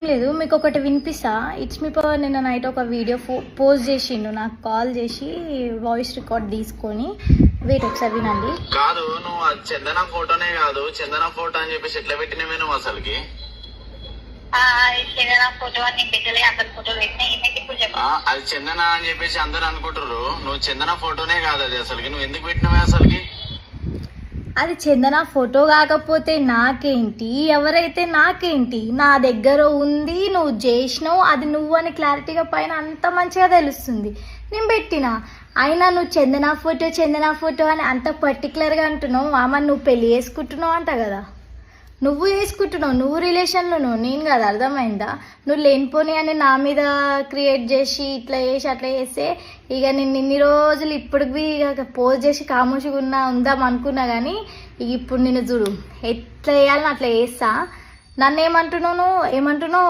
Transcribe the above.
లేదు మీకు ఒకటి వినిపిస్తా. ఇట్స్ మీ పవర్ నిన్న నైట్ ఒక వీడియో పోస్ట్ చేసిండు, నాకు కాల్ చేసి వాయిస్ రికార్డ్ తీసుకొని. వెయిట్ ఒకసారి వినండి. కాదు నువ్వు అది చందన ఫోటోనే కాదు, చందన ఫోటో అని చెప్పేసి ఎట్లా పెట్టినవే నువ్వు అసలుకి? అది చందన అని చెప్పేసి అందరు అనుకుంటారు, నువ్వు చందన ఫోటోనే కాదు అది అసలుకి. నువ్వు ఎందుకు పెట్టినవే అసలుకి? అది చందన ఫోటో కాకపోతే నాకేంటి, ఎవరైతే నాకేంటి, నా దగ్గర ఉంది, నువ్వు చేసినావు, అది నువ్వు అని క్లారిటీగా పైన అంత మంచిగా తెలుస్తుంది. నేను పెట్టినా అయినా నువ్వు చందన ఫోటో అని అంత పర్టికులర్గా అంటున్నావు. ఆమె నువ్వు పెళ్లి చేసుకుంటున్నావు అంట కదా, నువ్వు చేసుకుంటున్నావు, నువ్వు రిలేషన్లో నువ్వు, నేను కదా. అర్థమైందా? నువ్వు లేనిపోని అని నా మీద క్రియేట్ చేసి ఇట్లా చేసి అట్లా చేస్తే ఇక నేను ఇన్ని రోజులు ఇప్పటికి ఇక పోజ్ చేసి కామోషిగా ఉందాం అనుకున్నా, కానీ ఇక ఇప్పుడు నిన్ను చూడు ఎట్లా వేయాలని అట్లా చేస్తా. నన్ను ఏమంటున్నావు?